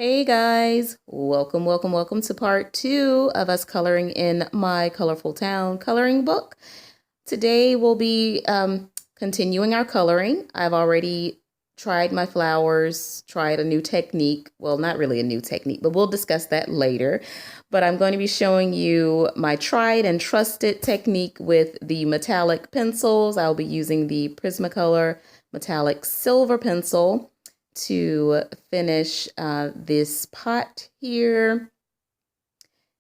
Hey guys, welcome to part two of us coloring in my colorful town coloring book. Today we'll be continuing our coloring. I've already tried my flowers, tried a new technique. Well, not really a new technique, but we'll discuss that later. But I'm going to be showing you my tried and trusted technique with the metallic pencils. I'll be using the Prismacolor metallic silver pencil to finish this pot here.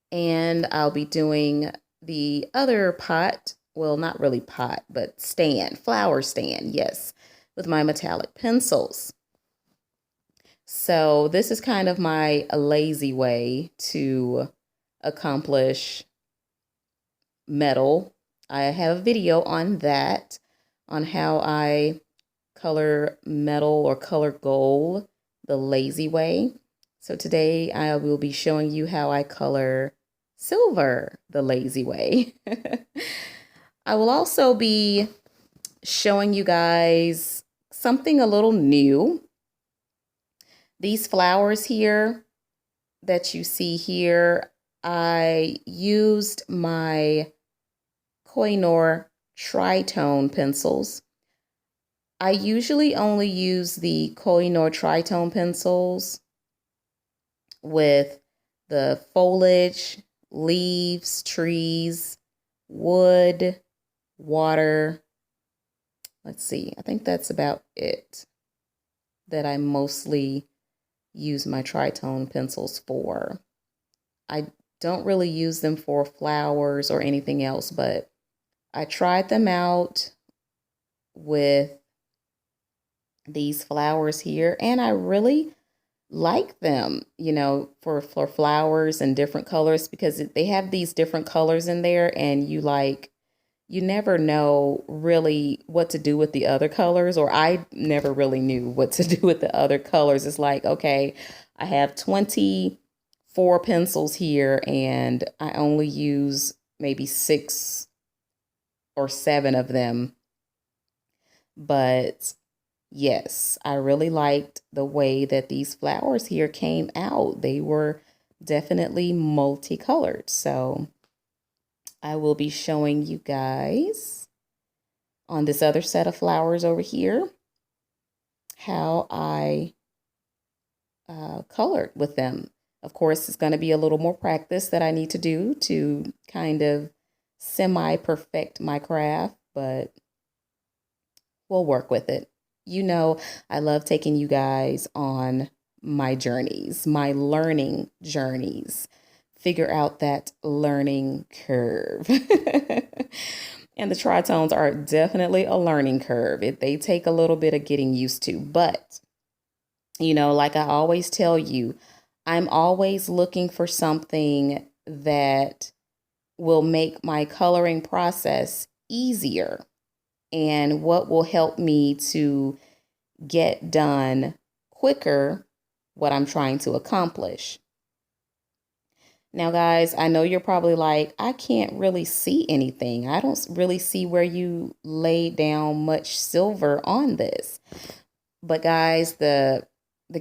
And I'll be doing the other pot, well, not really pot, but stand, flower stand, yes, with my metallic pencils. So this is kind of my lazy way to accomplish metal. I have a video on that, on how I color metal or color gold the lazy way. So today I will be showing you how I color silver the lazy way. I will also be showing you guys something a little new. These flowers here that you see here, I used my Koh-i-noor Tri-tone pencils. I usually only use the Koh-i-noor Tri-tone pencils with the foliage, leaves, trees, wood, water. Let's see, I think that's about it that I mostly use my Tri-tone pencils for. I don't really use them for flowers or anything else, but I tried them out with these flowers here and I really like them, you know, for flowers and different colors, because they have these different colors in there and you never know really what to do with the other colors, or I never really knew what to do with the other colors. It's like, okay, I have 24 pencils here and I only use maybe 6 or 7 of them. But yes, I really liked the way that these flowers here came out. They were definitely multicolored. So I will be showing you guys on this other set of flowers over here how I colored with them. Of course, it's going to be a little more practice that I need to do to kind of semi-perfect my craft, but we'll work with it. You know, I love taking you guys on my journeys, my learning journeys. Figure out that learning curve. And the tritones are definitely a learning curve. They take a little bit of getting used to, but you know, like I always tell you, I'm always looking for something that will make my coloring process easier and what will help me to get done quicker what I'm trying to accomplish. Now, guys, I know you're probably like, I can't really see anything. I don't really see where you laid down much silver on this. But guys, the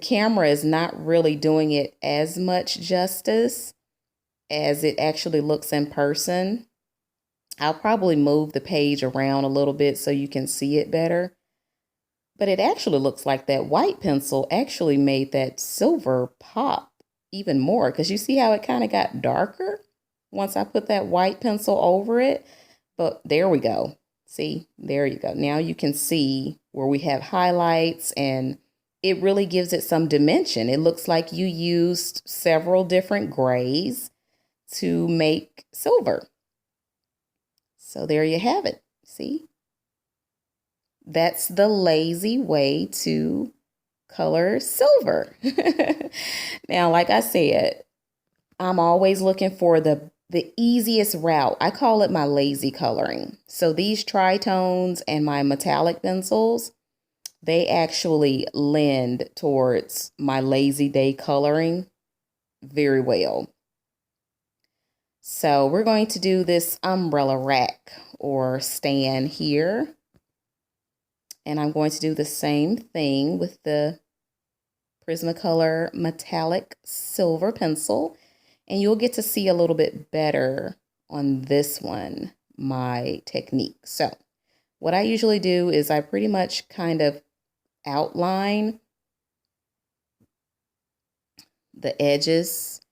camera is not really doing it as much justice as it actually looks in person. I'll probably move the page around a little bit so you can see it better. But it actually looks like that white pencil actually made that silver pop even more, because you see how it kind of got darker once I put that white pencil over it. But there we go. See, there you go. Now you can see where we have highlights and it really gives it some dimension. It looks like you used several different grays to make silver. So there you have it. See? That's the lazy way to color silver. Now, like I said, I'm always looking for the easiest route. I call it my lazy coloring. So these tritones and my metallic pencils, they actually lend towards my lazy day coloring very well. So we're going to do this umbrella rack or stand here. And I'm going to do the same thing with the Prismacolor metallic silver pencil, and you'll get to see a little bit better on this one my technique. So what I usually do is I pretty much kind of outline the edges,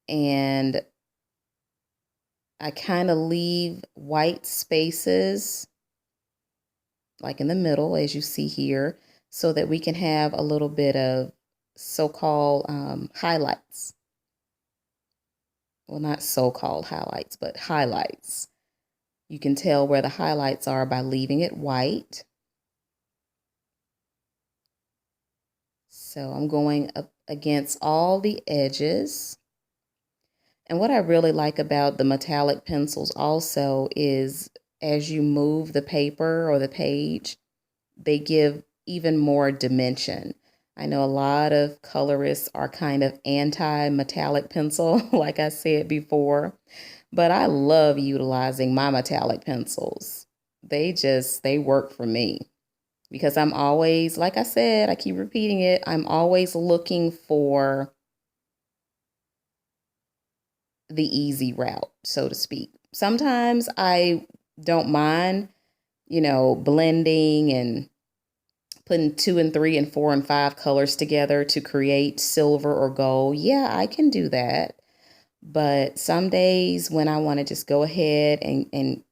and I kind of leave white spaces like in the middle, as you see here, so that we can have a little bit of so-called highlights. Well, not so-called highlights, but highlights. You can tell where the highlights are by leaving it white. So I'm going up against all the edges. And what I really like about the metallic pencils also is as you move the paper or the page, they give even more dimension. I know a lot of colorists are kind of anti-metallic pencil, like I said before, but I love utilizing my metallic pencils. They work for me because I'm always, like I said, I keep repeating it, I'm always looking for the easy route, so to speak. Sometimes I don't mind, blending and putting 2 and 3 and 4 and 5 colors together to create silver or gold. Yeah, I can do that. But some days when I want to just go ahead and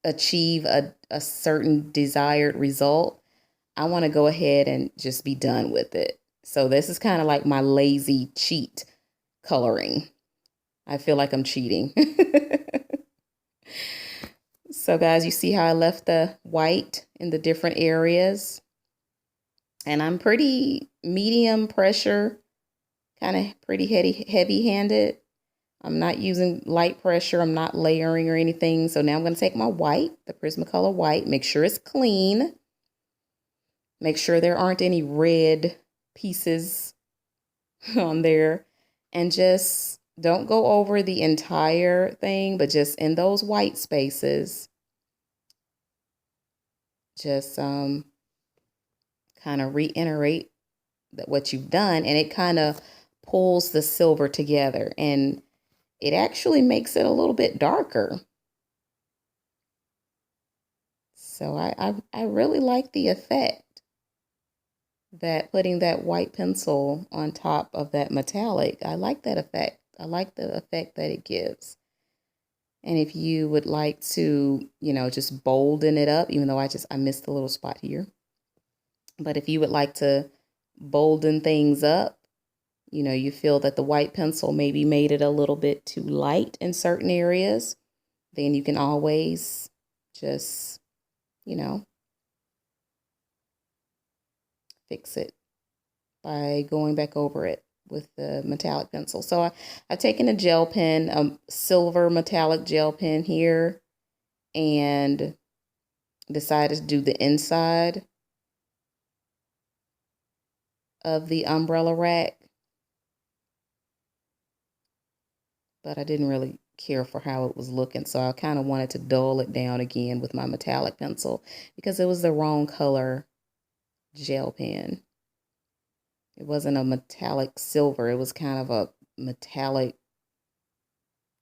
achieve a certain desired result, I want to go ahead and just be done with it. So this is kind of like my lazy cheat coloring. I feel like I'm cheating. So guys, you see how I left the white in the different areas? And I'm pretty medium pressure, kind of pretty heavy-handed. I'm not using light pressure. I'm not layering or anything. So now I'm going to take my white, the Prismacolor white, make sure it's clean. Make sure there aren't any red pieces on there. And just don't go over the entire thing, but just in those white spaces, just kind of reiterate that what you've done, and it kind of pulls the silver together, and it actually makes it a little bit darker. So I really like the effect that putting that white pencil on top of that metallic. I like that effect. I like the effect that it gives. And if you would like to, just bolden it up, even though I missed a little spot here. But if you would like to bolden things up, you feel that the white pencil maybe made it a little bit too light in certain areas, then you can always just, fix it by going back over it with the metallic pencil. So I've taken a gel pen, a silver metallic gel pen here, and decided to do the inside of the umbrella rack. But I didn't really care for how it was looking, so I kind of wanted to dull it down again with my metallic pencil because it was the wrong color gel pen. It wasn't a metallic silver, it was kind of a metallic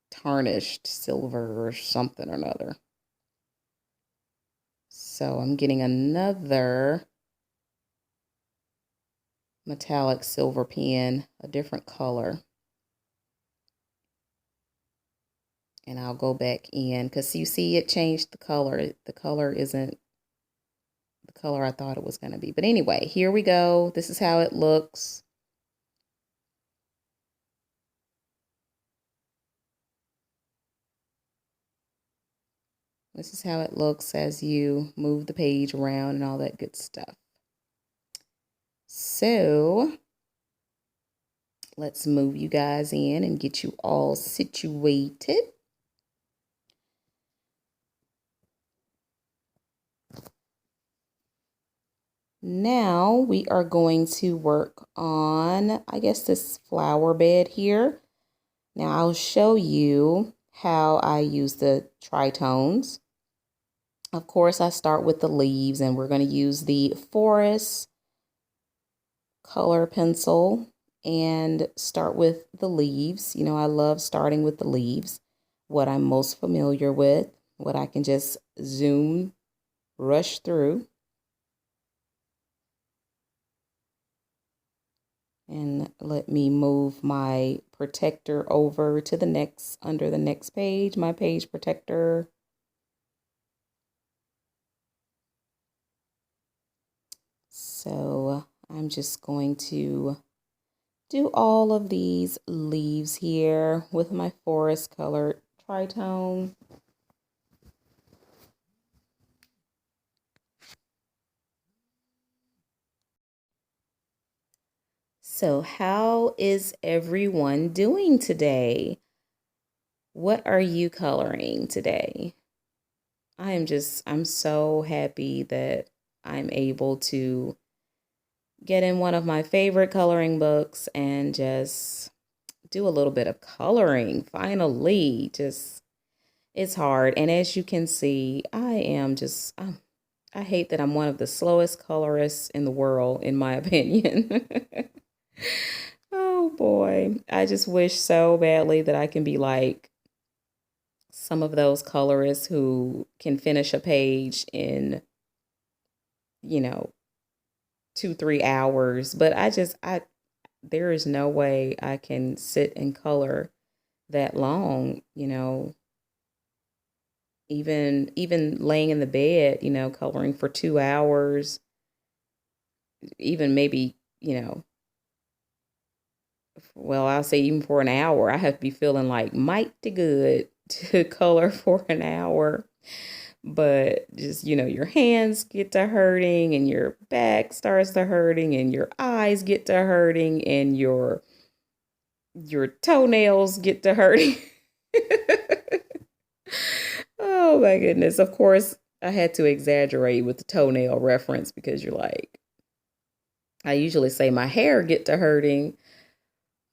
tarnished silver or something or another. So I'm getting another metallic silver pen, a different color. And I'll go back in because you see it changed the color. The color isn't the color I thought it was going to be. But anyway, here we go. This is how it looks. This is how it looks as you move the page around and all that good stuff. So let's move you guys in and get you all situated. Now we are going to work on, I guess, this flower bed here. Now I'll show you how I use the tritones. Of course, I start with the leaves, and we're going to use the forest color pencil and start with the leaves. You know, I love starting with the leaves, what I'm most familiar with, what I can just zoom, rush through. And let me move my protector over to the next, under the next page, my page protector. So I'm just going to do all of these leaves here with my forest colored tritone. So how is everyone doing today? What are you coloring today? I'm so happy that I'm able to get in one of my favorite coloring books and just do a little bit of coloring. Finally, just it's hard. And as you can see, I hate that I'm one of the slowest colorists in the world, in my opinion. Oh boy. I just wish so badly that I can be like some of those colorists who can finish a page in, you know, 2, 3 hours. But there is no way I can sit and color that long, you know, even laying in the bed, you know, coloring for 2 hours, even maybe, you know, well, I'll say even for an hour, I have to be feeling like mighty good to color for an hour. But just, you know, your hands get to hurting and your back starts to hurting and your eyes get to hurting and your toenails get to hurting. Oh my goodness. Of course, I had to exaggerate with the toenail reference because you're like, I usually say my hair get to hurting.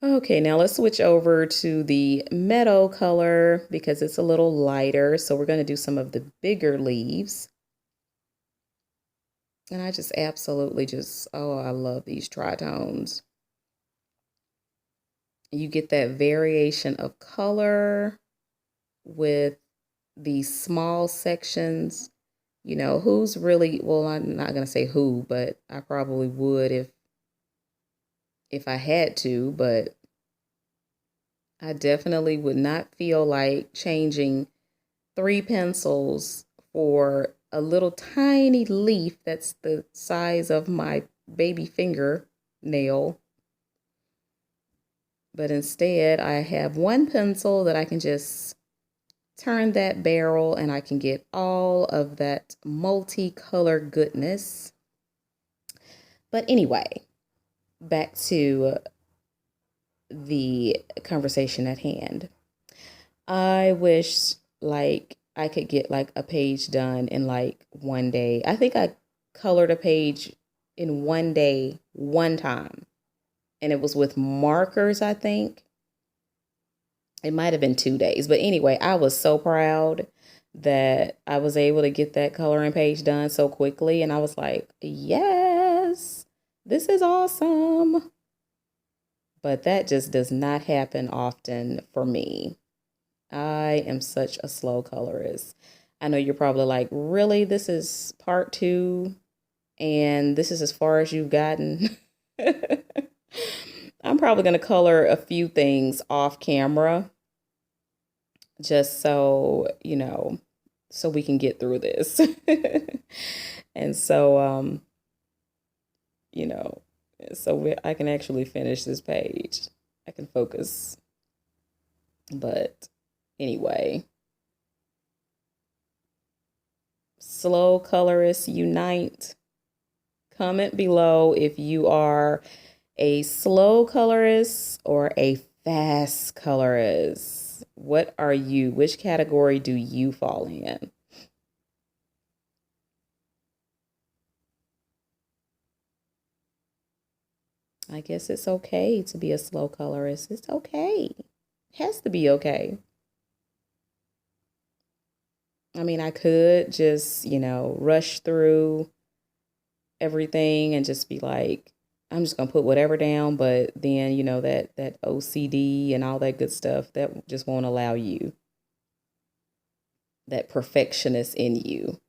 Okay, now let's switch over to the meadow color because it's a little lighter. So we're going to do some of the bigger leaves. And I just absolutely just, oh, I love these tritones. You get that variation of color with these small sections. You know, who's really, well, I'm not going to say who, but I probably would if I had to, but I definitely would not feel like changing 3 pencils for a little tiny leaf that's the size of my baby finger nail. But instead, I have one pencil that I can just turn that barrel and I can get all of that multicolor goodness. But anyway, back to the conversation at hand. I wish like I could get like a page done in like one day. I think I colored a page in one day, one time. And it was with markers, I think. It might have been 2 days. But anyway, I was so proud that I was able to get that coloring page done so quickly. And I was like, yes, this is awesome. But that just does not happen often for me. I am such a slow colorist. I know you're probably like, really? This is part 2 and this is as far as you've gotten. I'm probably going to color a few things off camera just so, you know, so we can get through this. And so, you know, I can actually finish this page. I can focus. But anyway, slow colorists unite. Comment below if you are a slow colorist or a fast colorist. What are you? Which category do you fall in? I guess it's okay to be a slow colorist. It's okay. It has to be okay. I mean, I could just, you know, rush through everything and just be like, I'm just gonna put whatever down, but then you know that OCD and all that good stuff that just won't allow you, that perfectionist in you.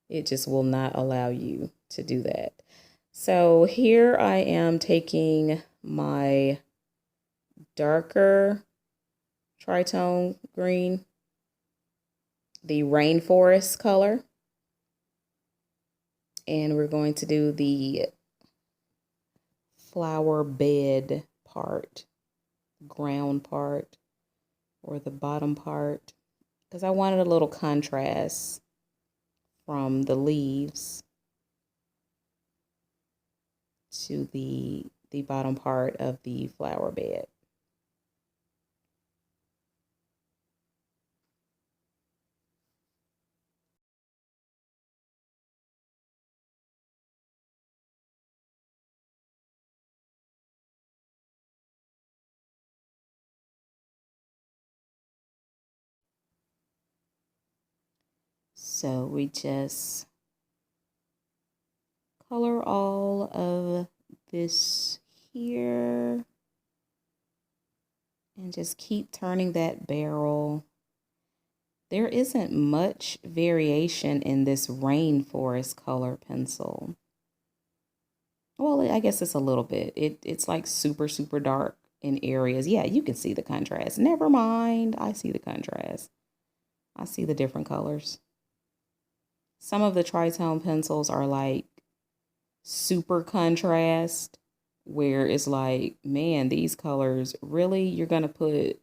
It just will not allow you to do that. So here I am taking my darker tritone green, the rainforest color, and we're going to do the flower bed part, ground part, or the bottom part, because I wanted a little contrast from the leaves to the bottom part of the flower bed. So we just color all of this here and just keep turning that barrel. There isn't much variation in this rainforest color pencil. Well, I guess it's a little bit. It's like super, super dark in areas. Yeah, you can see the contrast. Never mind. I see the contrast. I see the different colors. Some of the tritone pencils are like super contrast, where it's like, man, these colors, really? You're going to put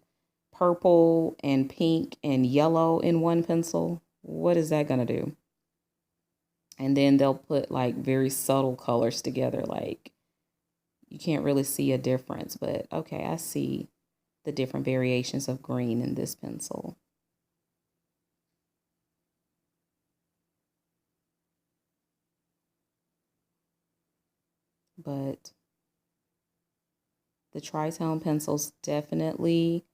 purple and pink and yellow in one pencil? What is that going to do? And then they'll put like very subtle colors together, like you can't really see a difference, but okay, I see the different variations of green in this pencil. But the tritone pencils definitely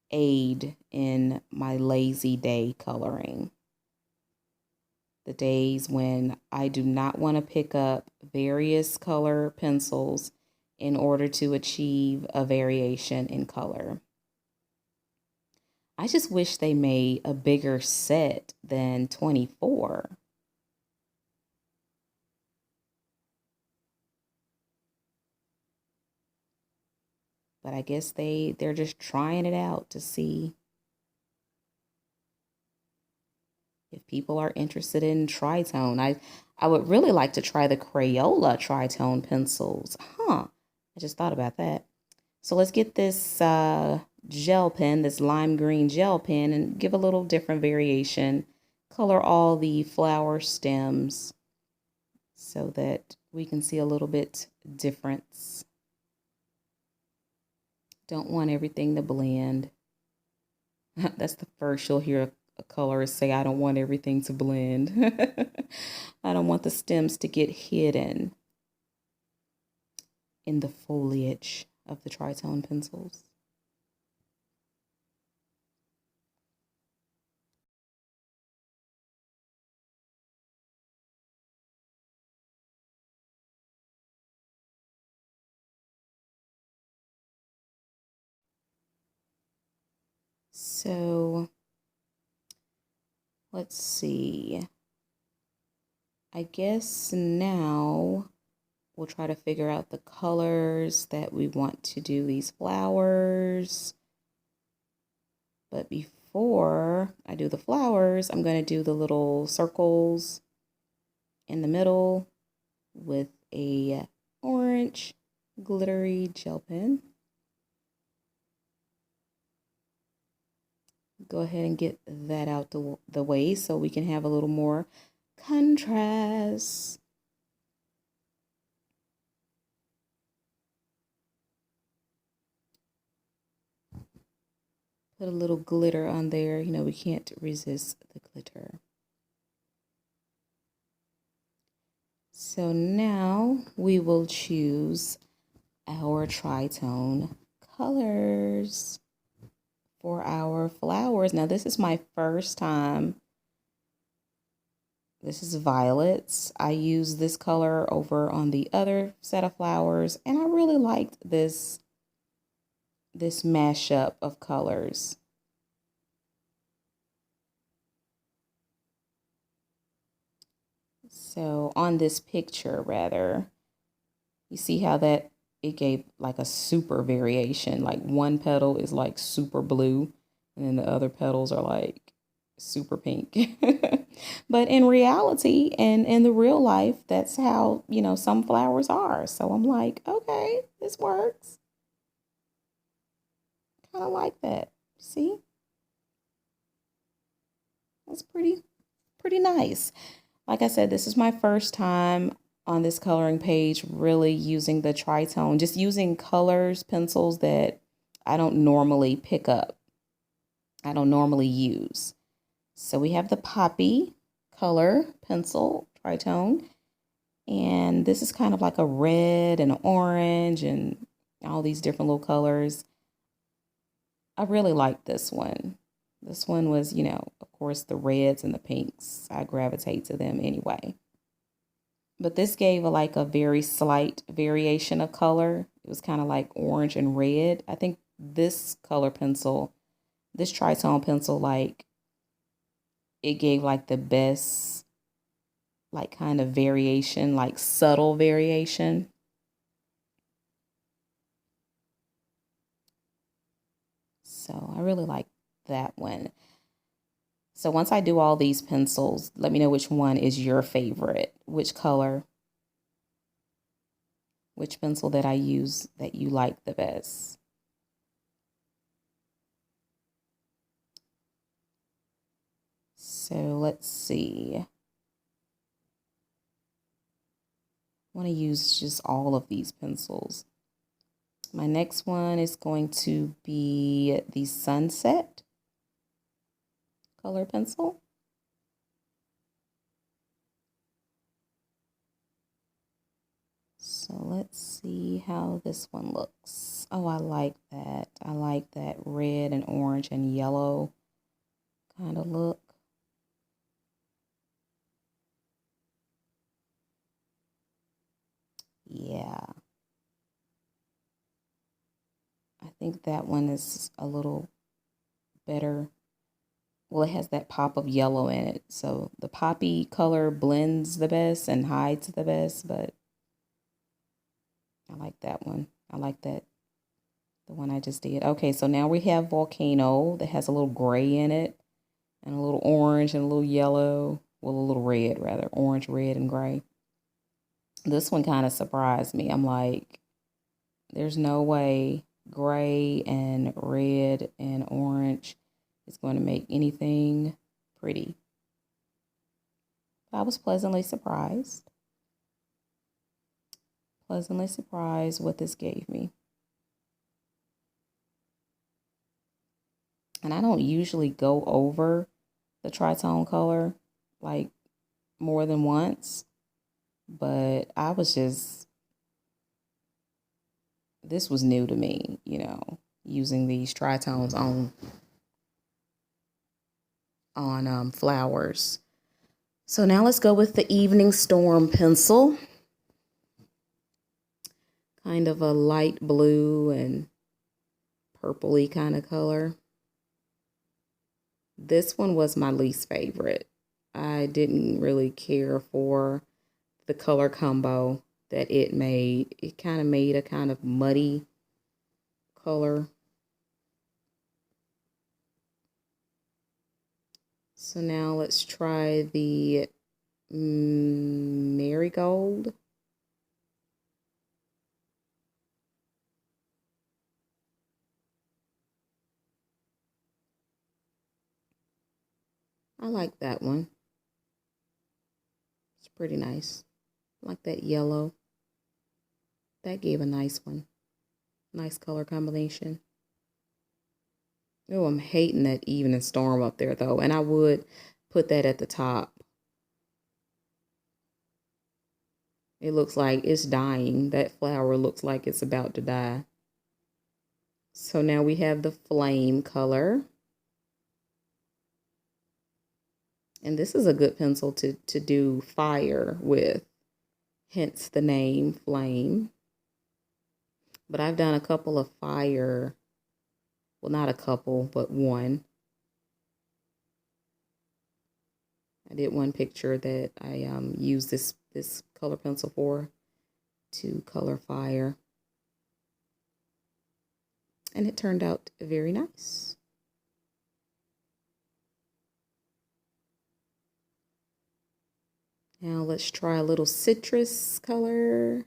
aid in my lazy day coloring. The days when I do not want to pick up various color pencils in order to achieve a variation in color. I just wish they made a bigger set than 24. But I guess they're just trying it out to see if people are interested in tritone. I would really like to try the Crayola tritone pencils. Huh. I just thought about that. So let's get this gel pen, this lime green gel pen, and give a little different variation. Color all the flower stems so that we can see a little bit difference. Don't want everything to blend. That's the first you'll hear a colorist say, I don't want everything to blend. I don't want the stems to get hidden in the foliage of the tritone pencils. So let's see. I guess now we'll try to figure out the colors that we want to do these flowers. But before I do the flowers, I'm going to do the little circles in the middle with a orange glittery gel pen. Go ahead and get that out the way so we can have a little more contrast. Put a little glitter on there. You know, we can't resist the glitter. So now we will choose our tritone colors for our flowers. Now this is my first time This is violets. I used this color over on the other set of flowers, and I really liked this mashup of colors. So on this picture, rather, you see how that it gave like a super variation. Like one petal is like super blue, and then the other petals are like super pink. But in reality and in the real life, that's how, some flowers are. So I'm like, okay, this works. Kind of like that. See? That's pretty nice. Like I said, this is my first time on this coloring page really using the tritone, just using colors, pencils that I don't normally pick up. I don't normally use. So we have the poppy color pencil tritone, and this is kind of like a red and an orange and all these different little colors. I really like this one. This one was, of course, the reds and the pinks. I gravitate to them anyway. But this gave like a very slight variation of color. It was kind of like orange and red. I think this color pencil, this tritone pencil, like it gave like the best, like kind of variation, like subtle variation. So I really like that one. So once I do all these pencils, let me know which one is your favorite, which color, which pencil that I use that you like the best. So let's see. I want to use just all of these pencils. My next one is going to be the Sunset color pencil. So let's see how this one looks. Oh, I like that. I like that red and orange and yellow kind of look. Yeah. I think that one is a little better. Well, it has that pop of yellow in it. So the poppy color blends the best and hides the best, but I like that one. I like that, the one I just did. Okay, so now we have Volcano that has a little gray in it and a little orange and a little yellow. Well, a little red, rather. Orange, red, and gray. This one kind of surprised me. I'm like, there's no way gray and red and orange is going to make anything pretty. I was pleasantly surprised. Pleasantly surprised what this gave me. And I don't usually go over the tritone color like more than once, but I was just, this was new to me, using these tritones on flowers. So now let's go with the Evening Storm pencil. Kind of a light blue and purpley kind of color. This one was my least favorite. I didn't really care for the color combo that it made. It kind of made a kind of muddy color. So now let's try the Marigold. I like that one. It's pretty nice. I like that yellow. That gave a nice one. Nice color combination. Oh, I'm hating that Evening Storm up there though. And I would put that at the top. It looks like it's dying. That flower looks like it's about to die. So now we have the Flame color. And this is a good pencil to do fire with, hence the name Flame. But I've done a couple of fire, well, not a couple, but one. I did one picture that I used this color pencil for, to color fire. And it turned out very nice. Now let's try a little citrus color.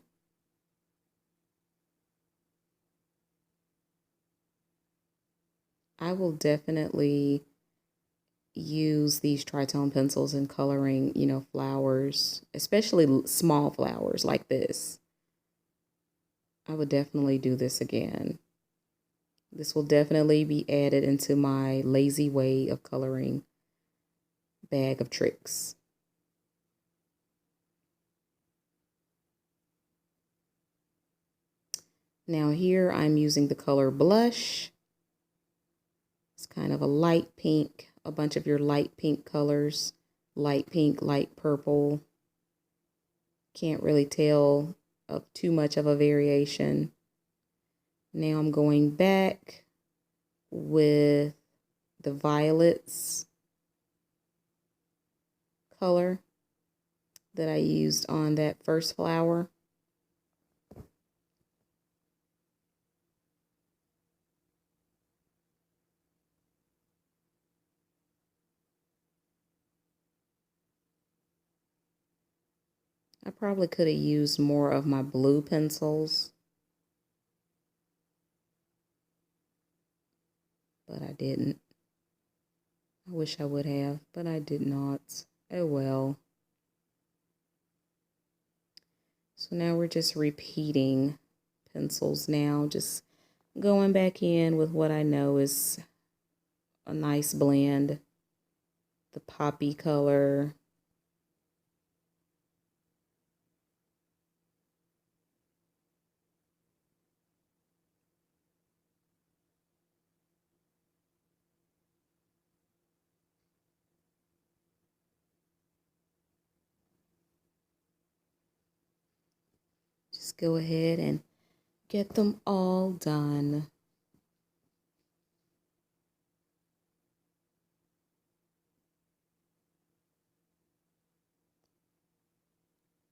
I will definitely use these tritone pencils in coloring, you know, flowers, especially small flowers like this. I would definitely do this again. This will definitely be added into my lazy way of coloring bag of tricks. Now here I'm using the color Blush. It's kind of a light pink, a bunch of your light pink colors, light pink, light purple. Can't really tell of too much of a variation. Now I'm going back with the violets color that I used on that first flower. I probably could have used more of my blue pencils, but I didn't. I wish I would have, but I did not. Oh well. So now we're just repeating pencils now, just going back in with what I know is a nice blend. The poppy color. Just go ahead and get them all done.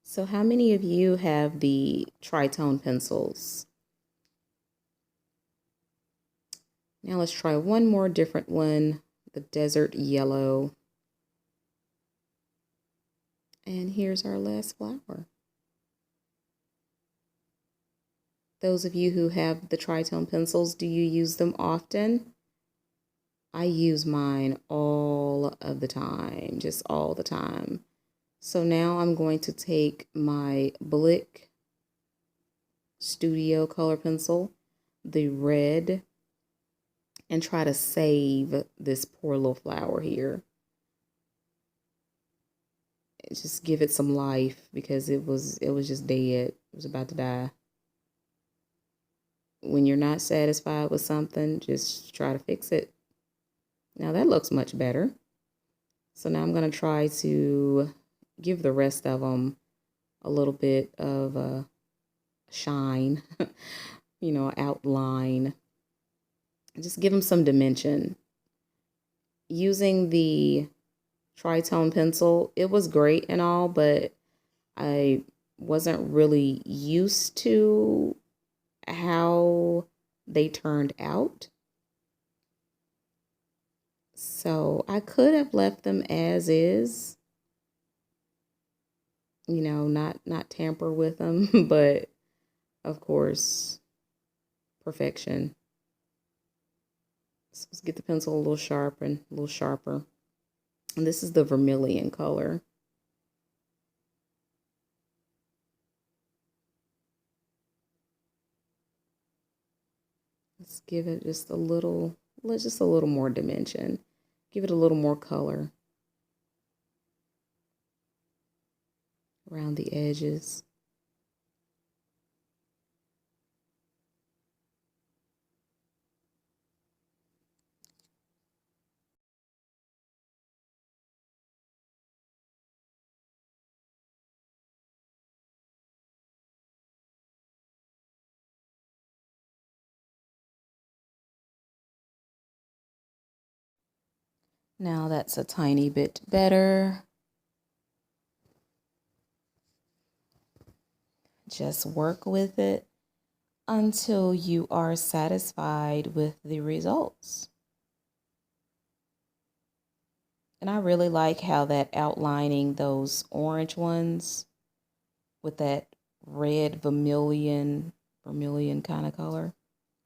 So how many of you have the tritone pencils? Now let's try one more different one, the desert yellow. And here's our last flower. Those of you who have the tritone pencils, do you use them often? I use mine all of the time, just all the time. So now I'm going to take my Blick Studio color pencil, the red, and try to save this poor little flower here. Just give it some life because it was just dead. It was about to die. When you're not satisfied with something, just try to fix it. Now that looks much better. So now I'm going to try to give the rest of them a little bit of a shine, you know, outline. Just give them some dimension. Using the tritone pencil, it was great and all, but I wasn't really used to how they turned out. So I could have left them as is, you know, not tamper with them, but of course, perfection. So let's get the pencil a little sharper and a little sharper. And this is the vermilion color. Let's give it just a little more dimension. Give it a little more color around the edges. Now that's a tiny bit better. Just work with it until you are satisfied with the results. And I really like how that outlining those orange ones with that red vermilion kind of color.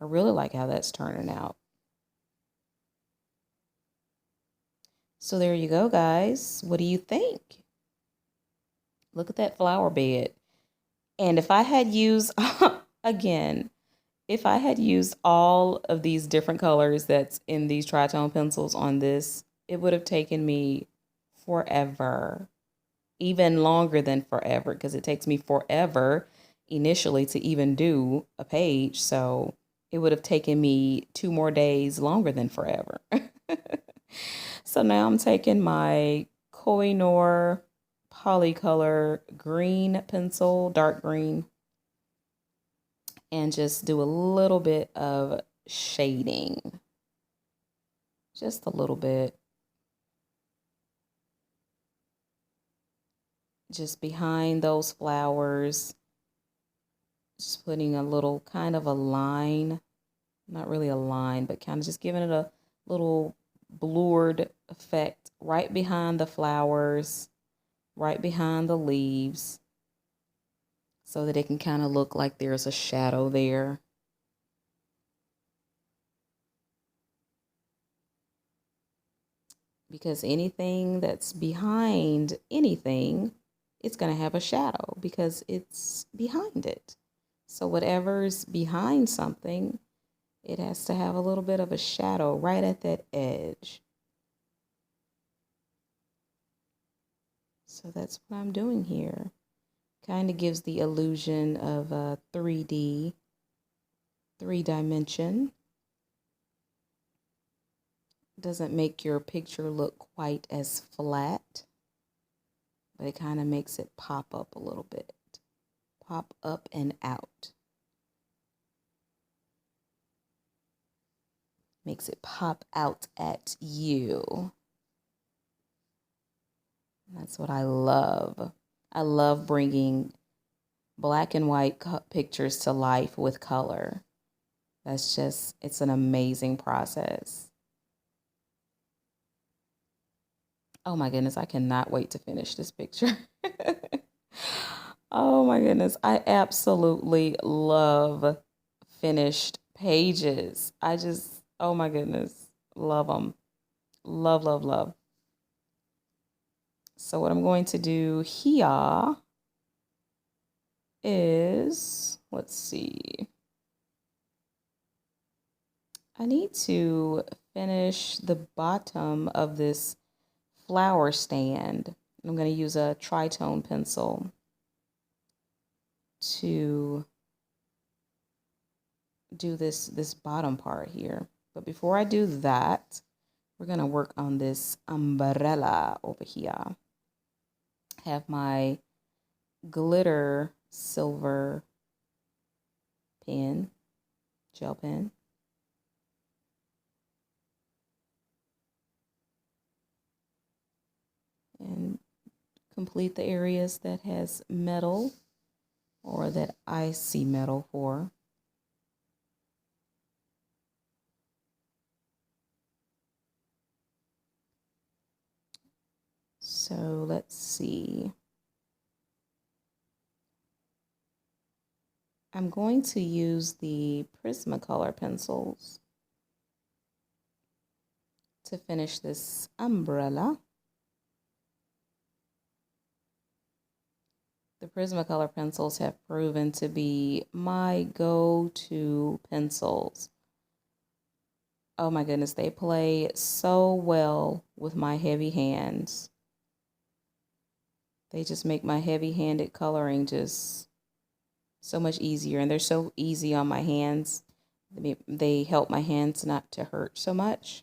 I really like how that's turning out. So there you go, guys. What do you think? Look at that flower bed. And if I had used, again, if I had used all of these different colors that's in these tritone pencils on this, it would have taken me forever, even longer than forever, because it takes me forever initially to even do a page. So it would have taken me 2 more days longer than forever. So now I'm taking my Koh-i-noor Polycolor green pencil, dark green, and just do a little bit of shading. Just a little bit. Just behind those flowers. Just putting a little kind of a line. Not really a line, but kind of just giving it a little blurred effect right behind the flowers, right behind the leaves, so that it can kind of look like there's a shadow there. Because anything that's behind anything, it's going to have a shadow because it's behind it. So whatever's behind something, it has to have a little bit of a shadow right at that edge. So that's what I'm doing here. Kind of gives the illusion of a 3D, 3-dimension. Doesn't make your picture look quite as flat, but it kind of makes it pop up a little bit. Pop up and out. Makes it pop out at you. That's what I love. I love bringing black and white pictures to life with color. That's just, it's an amazing process. Oh my goodness, I cannot wait to finish this picture. Oh my goodness, I absolutely love finished pages. I just, oh my goodness, love them. Love, love, love. So what I'm going to do here is, let's see. I need to finish the bottom of this flower stand. I'm going to use a tritone pencil to do this bottom part here. But before I do that, we're going to work on this umbrella over here. Have my glitter silver pen, gel pen. And complete the areas that has metal or that I see metal for. So let's see. I'm going to use the Prismacolor pencils to finish this umbrella. The Prismacolor pencils have proven to be my go-to pencils. Oh my goodness, they play so well with my heavy hands. They just make my heavy-handed coloring just so much easier, and they're so easy on my hands. They help my hands not to hurt so much.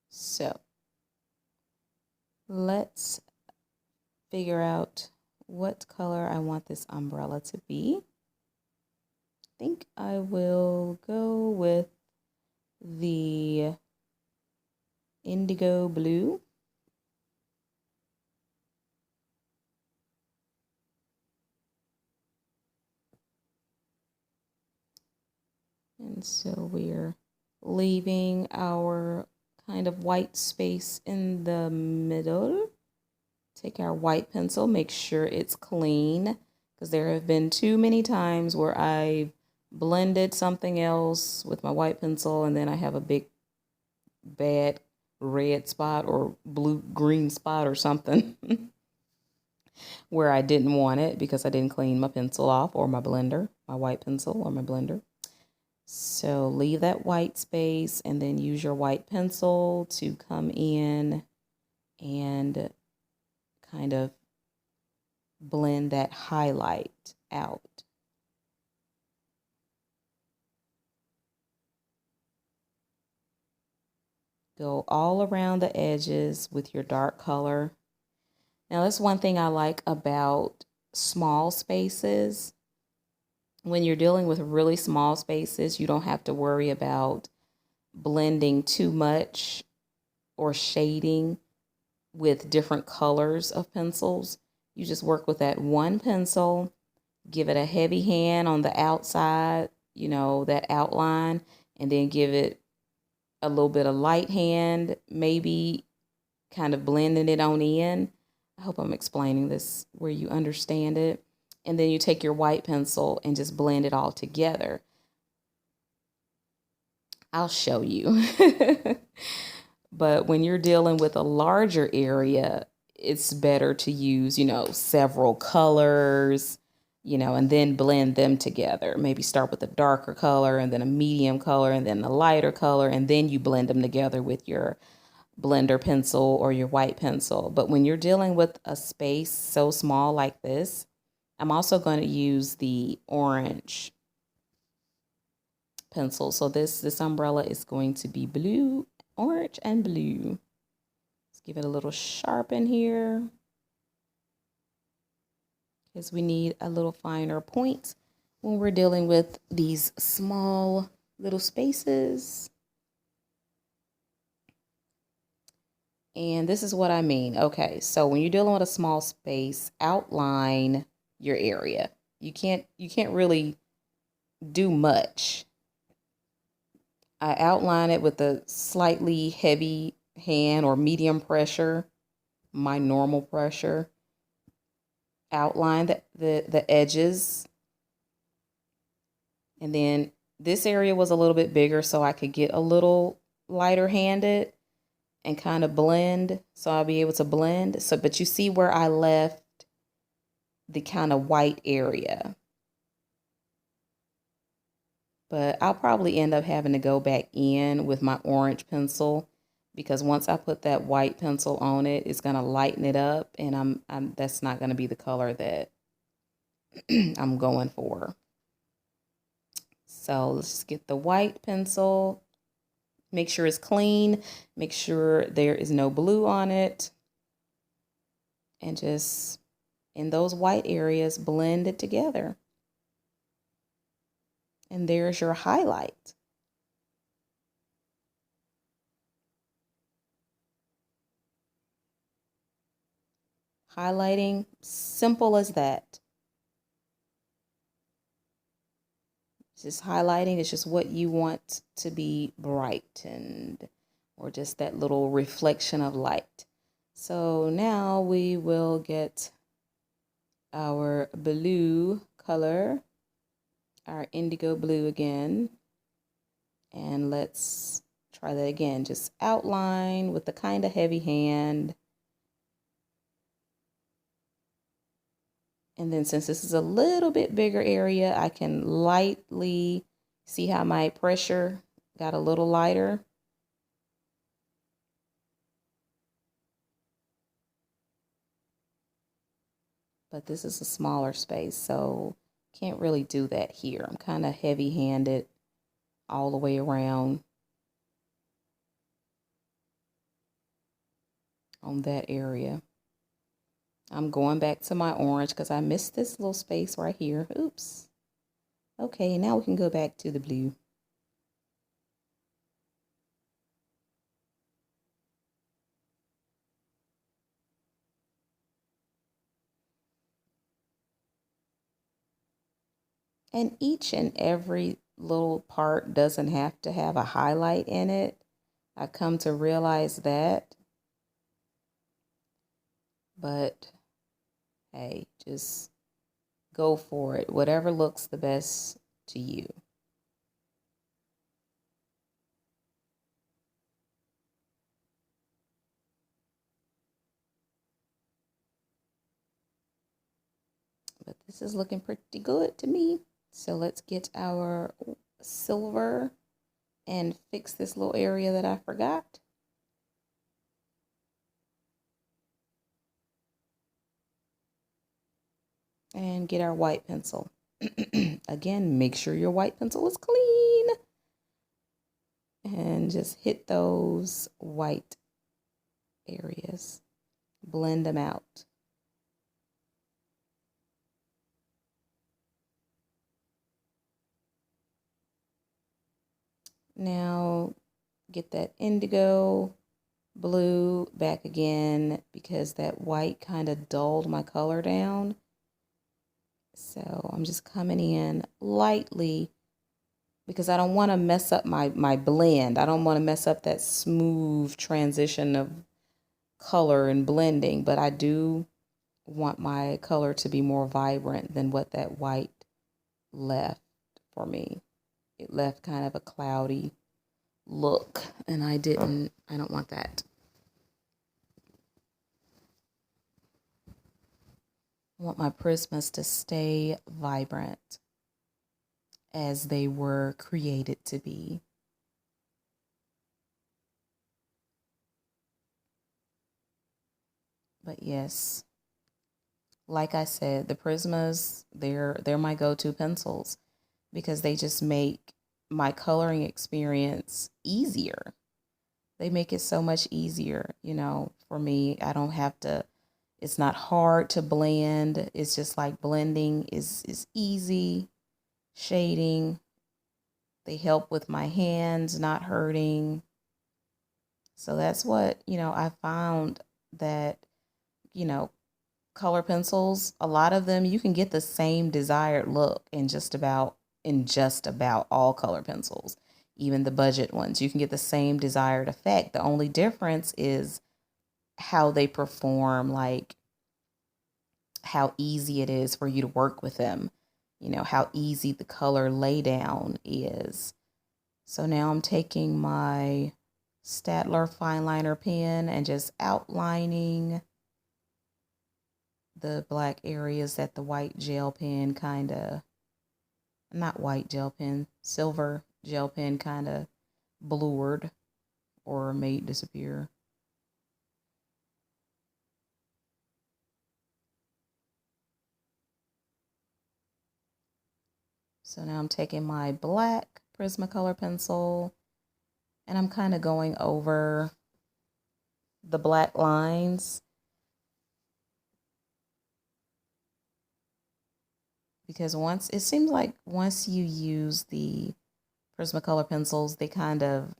So let's figure out what color I want this umbrella to be. I think I will go with the indigo blue. And so we're leaving our kind of white space in the middle. Take our white pencil, make sure it's clean, because there have been too many times where I've blended something else with my white pencil and then I have a big bad red spot or green spot or something where I didn't want it because I didn't clean my pencil off, or my blender, my white pencil or my blender. So leave that white space and then use your white pencil to come in and kind of blend that highlight out. Go all around the edges with your dark color. Now, that's one thing I like about small spaces. When you're dealing with really small spaces, you don't have to worry about blending too much or shading with different colors of pencils. You just work with that one pencil, give it a heavy hand on the outside, that outline, and then give it a little bit of light hand, maybe kind of blending it on in. I hope I'm explaining this where you understand it. And then you take your white pencil and just blend it all together. I'll show you. But when you're dealing with a larger area, it's better to use, several colors, and then blend them together. Maybe start with a darker color and then a medium color and then a lighter color, and then you blend them together with your blender pencil or your white pencil. But when you're dealing with a space so small like this, I'm also going to use the orange pencil. So this umbrella is going to be blue, orange, and blue. Let's give it a little sharpen here, because we need a little finer point when we're dealing with these small little spaces. And this is what I mean. Okay, so when you're dealing with a small space, outline your area. You can't really do much. I outline it with a slightly heavy hand or medium pressure, my normal pressure. Outline the edges. And then this area was a little bit bigger, so I could get a little lighter handed and kind of blend. So I'll be able to blend. So, but you see where I left the kind of white area. But I'll probably end up having to go back in with my orange pencil, because once I put that white pencil on it, it's going to lighten it up, and that's not going to be the color that I'm going for. So let's just get the white pencil, make sure it's clean, make sure there is no blue on it, and just in those white areas, blend it together. And there's your highlight. Highlighting, simple as that. It's just highlighting, it's just what you want to be brightened, or just that little reflection of light. So now we will get our blue color, our indigo blue again, and let's try that again. Just outline with the kind of heavy hand. And then since this is a little bit bigger area, I can lightly see how my pressure got a little lighter. But this is a smaller space, so can't really do that here. I'm kind of heavy-handed all the way around on that area. I'm going back to my orange because I missed this little space right here. Oops. Okay, now we can go back to the blue. And each and every little part doesn't have to have a highlight in it. I come to realize that. But hey, just go for it. Whatever looks the best to you. But this is looking pretty good to me. So let's get our silver and fix this little area that I forgot. And get our white pencil. Again, make sure your white pencil is clean. And just hit those white areas. Blend them out. Now get that indigo blue back again because that white kind of dulled my color down. So I'm just coming in lightly because I don't want to mess up my blend. I don't want to mess up that smooth transition of color and blending, but I do want my color to be more vibrant than what that white left for me. It left kind of a cloudy look, and I don't want that. I want my prismas to stay vibrant as they were created to be. But yes, like I said, the Prismas, they're my go-to pencils because they just make my coloring experience easier. They make it so much easier, for me. I don't have to, it's not hard to blend. It's just like blending is easy. Shading, they help with my hands not hurting. So that's what, I found that, color pencils, a lot of them, you can get the same desired look in just about all color pencils, even the budget ones. You can get the same desired effect. The only difference is how they perform, like how easy it is for you to work with them, how easy the color laydown is. So now I'm taking my Staedtler fine liner pen and just outlining the black areas that the white gel pen silver gel pen kind of blurred or made disappear. So now I'm taking my black Prismacolor pencil and I'm kind of going over the black lines because it seems like once you use the Prismacolor pencils, they kind of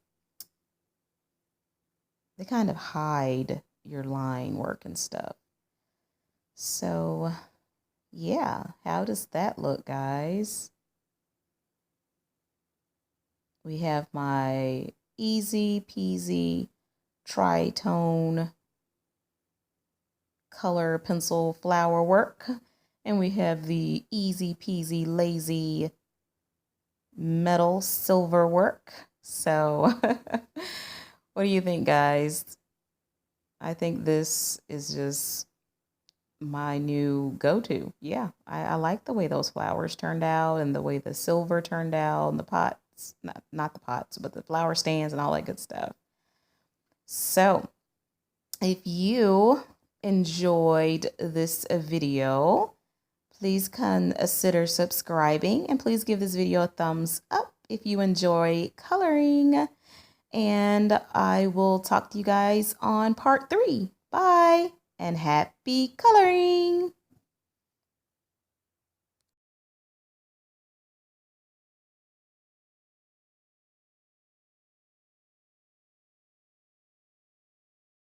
hide your line work and stuff. So yeah, how does that look, guys? We have my easy peasy Tri-tone color pencil flower work. And we have the easy peasy lazy metal silver work. So what do you think, guys? I think this is just my new go-to. Yeah, I like the way those flowers turned out and the way the silver turned out and the pots, not the pots, but the flower stands and all that good stuff. So if you enjoyed this video, please consider subscribing and please give this video a thumbs up if you enjoy coloring. And I will talk to you guys on part 3. Bye and happy coloring!